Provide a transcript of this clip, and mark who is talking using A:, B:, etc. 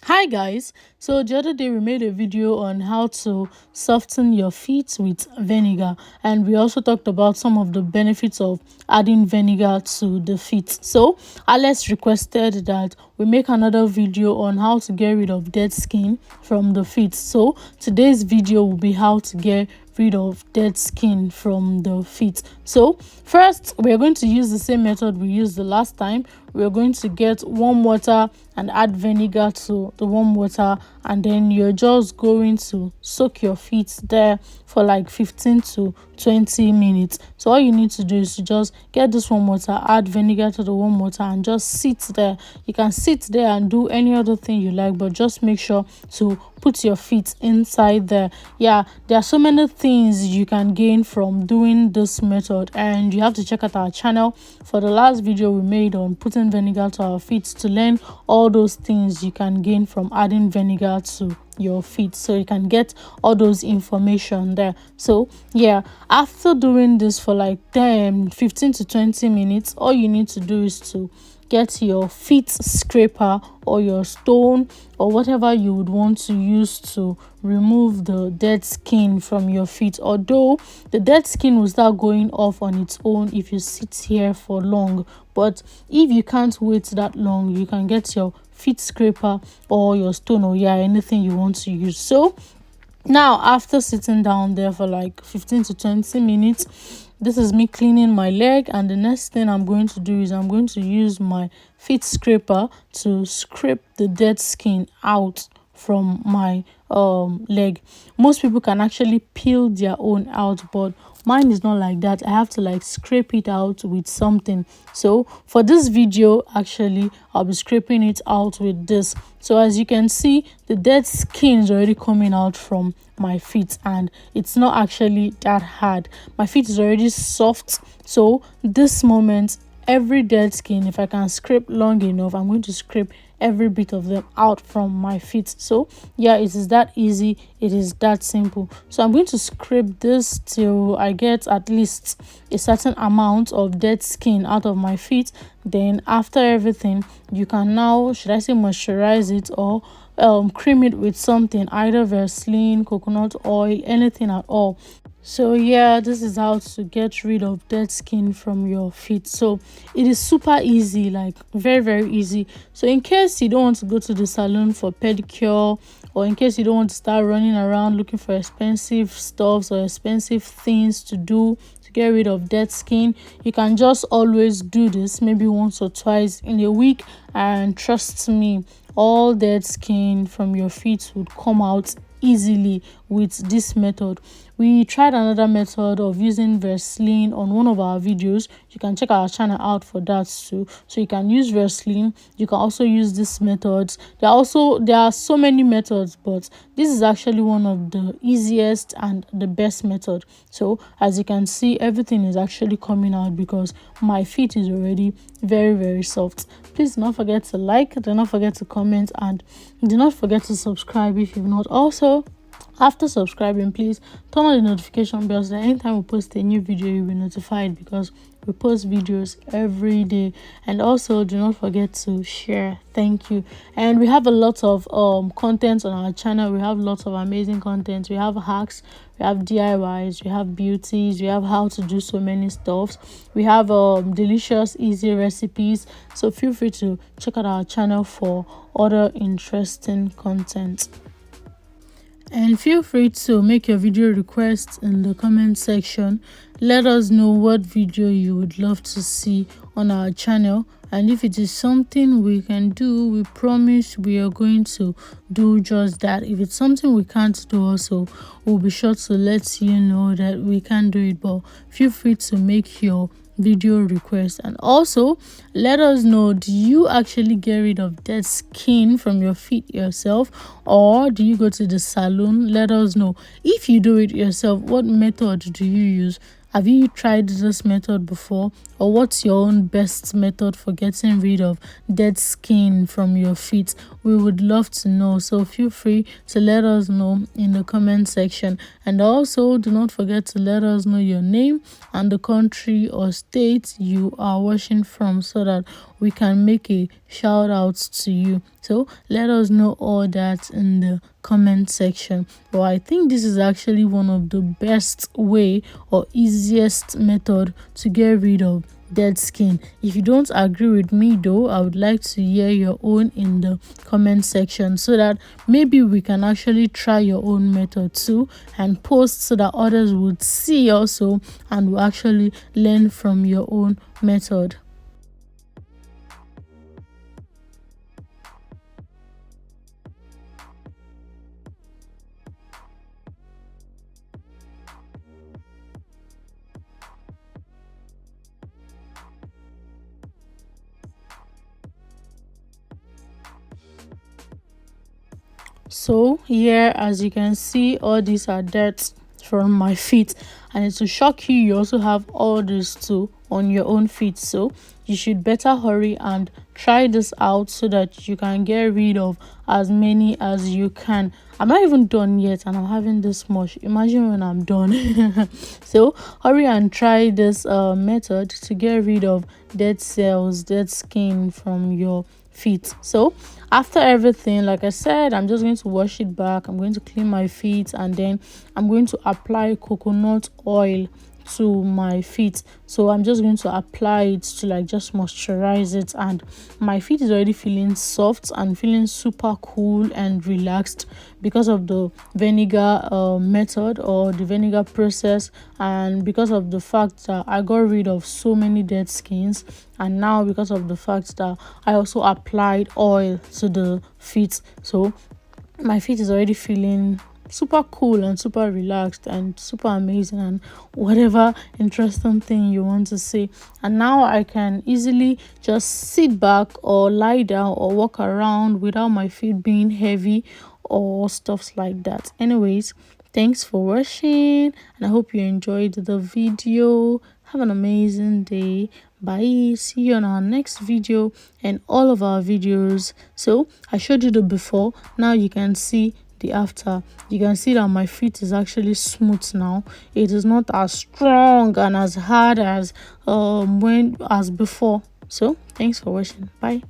A: Hi guys, so the other day we made a video on how to soften your feet with vinegar, and we also talked about some of the benefits of adding vinegar to the feet. So Alex requested that we make another video on how to get rid of dead skin from the feet. So today's video will be how to get rid of dead skin from the feet. So first, we're going to use the same method we used the last time. We're going to get warm water and add vinegar to the warm water, and then you're just going to soak your feet there for like 15 to 20 minutes. So all you need to do is to just get this warm water, add vinegar to the warm water, and just sit there. You can sit there and do any other thing you like, but just make sure to put your feet inside there. Yeah, there are so many things you can gain from doing this method, and you have to check out our channel for the last video we made on putting vinegar to our feet to learn all those things you can gain from adding vinegar to your feet, so you can get all those information there. So yeah, after doing this for like 15 to 20 minutes, all you need to do is to get your feet scraper or your stone or whatever you would want to use to remove the dead skin from your feet. Although the dead skin will start going off on its own if you sit here for long, but if you can't wait that long, you can get your feet scraper or your stone, or yeah, anything you want to use. So now, after sitting down there for like 15 to 20 minutes, this is me cleaning my leg, and the next thing I'm going to do is I'm going to use my feet scraper to scrape the dead skin out from my leg. Most people can actually peel their own out, but mine is not like that. I have to like scrape it out with something. So for this video, actually I'll be scraping it out with this. So as you can see, the dead skin is already coming out from my feet, and it's not actually that hard. My feet is already soft, so this moment, every dead skin, if I can scrape long enough, I'm going to scrape every bit of them out from my feet. So yeah, it is that easy, it is that simple. So I'm going to scrape this till I get at least a certain amount of dead skin out of my feet. Then after everything, you can now, should I say, moisturize it or cream it with something, either Vaseline, coconut oil, anything at all. So yeah, this is how to get rid of dead skin from your feet. So it is super easy, like very easy. So in case you don't want to go to the salon for pedicure, or in case you don't want to start running around looking for expensive stuffs or expensive things to do to get rid of dead skin, you can just always do this maybe once or twice in a week, and trust me, all dead skin from your feet would come out easily with this method. We tried another method of using Vaseline on one of our videos. You can check our channel out for that too. So you can use Vaseline, you can also use this methods. There are so many methods, but this is actually one of the easiest and the best method. So as you can see, everything is actually coming out because my feet is already very soft. Please do not forget to like, do not forget to comment, and do not forget to subscribe if you've not. Also, after subscribing, please turn on the notification bell so that anytime we post a new video, you'll be notified, because we post videos every day. And also, do not forget to share. Thank you. And we have a lot of content on our channel. We have lots of amazing content. We have hacks, we have DIYs, we have beauties, we have how to do so many stuffs. We have delicious, easy recipes. So feel free to check out our channel for other interesting content. And feel free to make your video requests in the comment section. Let us know what video you would love to see on our channel, and if it is something we can do, we promise we are going to do just that. If it's something we can't do also, we'll be sure to let you know that we can do it. But feel free to make your video request, and also let us know, do you actually get rid of dead skin from your feet yourself, or do you go to the salon? Let us know. If you do it yourself, what method do you use? Have you tried this method before, or what's your own best method for getting rid of dead skin from your feet? We would love to know, so feel free to let us know in the comment section. And also, do not forget to let us know your name and the country or state you are watching from, so that we can make a shout out to you. So let us know all that in the comment section. But I think this is actually one of the best way or easiest method to get rid of dead skin. If you don't agree with me though, I would like to hear your own in the comment section, so that maybe we can actually try your own method too and post, so that others would see also and will actually learn from your own method. So here, as you can see, all these are dirt from my feet, and it will shock you, you also have all this too on your own feet. So you should better hurry and try this out, so that you can get rid of as many as you can. I'm not even done yet and I'm having this much. Imagine when I'm done. So hurry and try this method to get rid of dead cells, dead skin from your feet. So after everything, like I said, I'm just going to wash it back. I'm going to clean my feet, and then I'm going to apply coconut oil to my feet. So I'm just going to apply it to like just moisturize it, and my feet is already feeling soft and feeling super cool and relaxed because of the vinegar method, or the vinegar process, and because of the fact that I got rid of so many dead skins, and now because of the fact that I also applied oil to the feet. So my feet is already feeling super cool and super relaxed and super amazing, and whatever interesting thing you want to say. And now I can easily just sit back or lie down or walk around without my feet being heavy or stuff like that. Anyways, thanks for watching, and I hope you enjoyed the video. Have an amazing day. Bye. See you on our next video and all of our videos. So I showed you the before, now you can see the after. You can see that my feet is actually smooth now. It is not as strong and as hard as before. So thanks for watching. Bye.